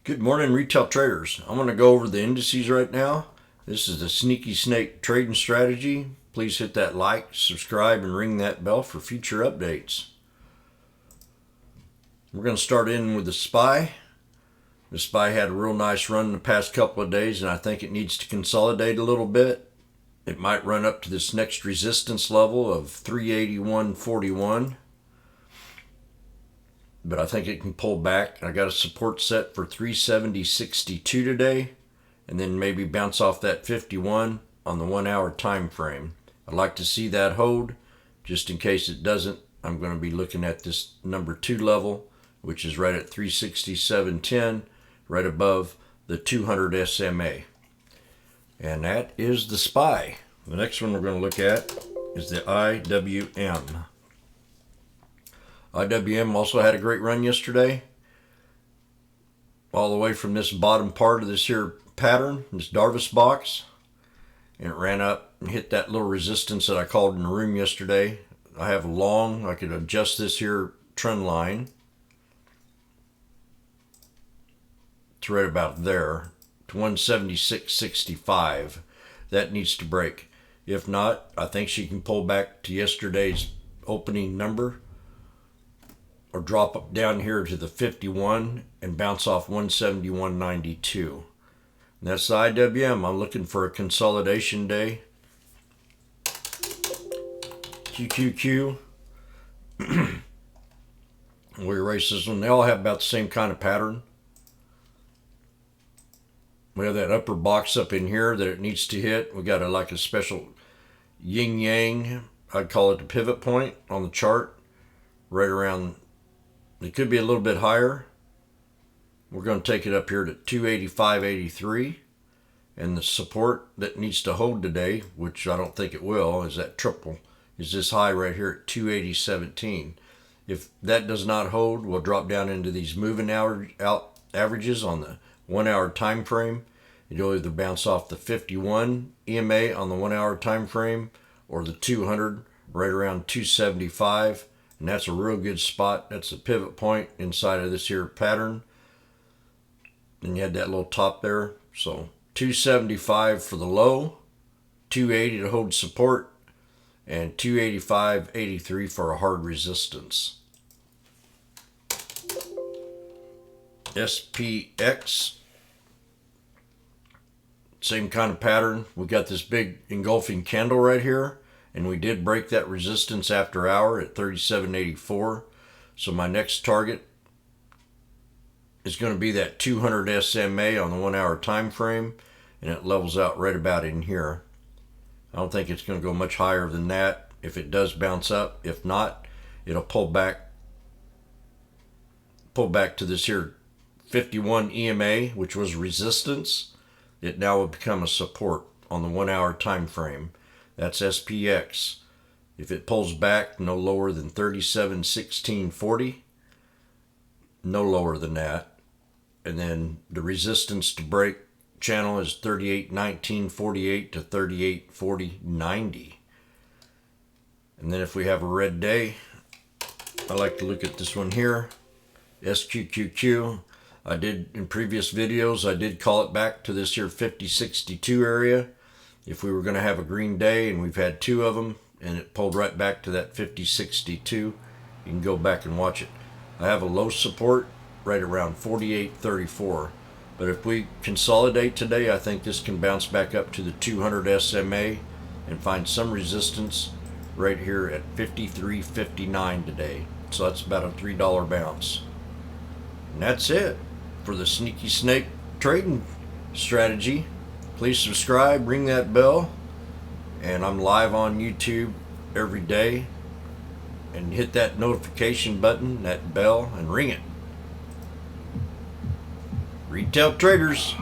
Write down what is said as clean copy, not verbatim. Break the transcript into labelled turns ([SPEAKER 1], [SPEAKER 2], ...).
[SPEAKER 1] Good morning, retail traders. I'm going to go over the indices right now. This is the Sneaky Snake trading strategy. Please hit that like, subscribe, and ring that bell for future updates. We're going to start in with the SPY. The SPY had a real nice run in the past couple of days, and I think it needs to consolidate a little bit. It might run up to this next resistance level of 381.41. But I think it can pull back. I got a support set for 370.62 today, and then maybe bounce off that 51 on the 1 hour time frame. I'd like to see that hold. Just in case it doesn't, I'm going to be looking at this number 2 level, which is right at 367.10, right above the 200 SMA. And that is the SPY. The next one we're going to look at is the IWM. IWM also had a great run yesterday, all the way from this bottom part of this here pattern, this Darvis box, and it ran up and hit that little resistance that I called in the room yesterday. I have a long, I could adjust this here trend line to right about there to 176.65. That needs to break. If not, I think she can pull back to yesterday's opening number, or drop up down here to the 51 and bounce off 171.92. That's the IWM. I'm looking for a consolidation day. QQQ. We erase this one. They all have about the same kind of pattern. We have that upper box up in here that it needs to hit. We got like a special yin yang. I'd call it the pivot point on the chart, right around. It could be a little bit higher. We're going to take it up here to 285.83. And the support that needs to hold today, which I don't think it will, is that triple, is this high right here at 280.17. If that does not hold, we'll drop down into these moving averages on the 1 hour time frame. You'll either bounce off the 51 EMA on the 1 hour time frame or the 200 right around 275. And that's a real good spot. That's a pivot point inside of this here pattern. And you had that little top there. So 275 for the low, 280 to hold support, and 285.83 for a hard resistance. SPX, same kind of pattern. We got this big engulfing candle right here, and we did break that resistance after hour at 37.84. So my next target is going to be that 200 SMA on the 1 hour time frame, and it levels out right about in here. I don't think it's going to go much higher than that if it does bounce up. If not, it'll pull back to this here 51 EMA, which was resistance. It now will become a support on the 1 hour time frame. That's SPX. If it pulls back no lower than 37.1640, no lower than that. And then the resistance to break channel is 38.1948 to 38.40.90. And then if we have a red day, I like to look at this one here, SQQQ. I did in previous videos, I did call it back to this here 50.62 area. If we were going to have a green day, and we've had 2 of them, and it pulled right back to that 50.62, you can go back and watch it. I have a low support right around 48.34. But if we consolidate today, I think this can bounce back up to the 200 SMA and find some resistance right here at 53.59 today. So that's about a $3 bounce. And that's it for the Sneaky Snake trading strategy. Please subscribe, ring that bell, and I'm live on YouTube every day. And hit that notification button, that bell, and ring it. Retail traders.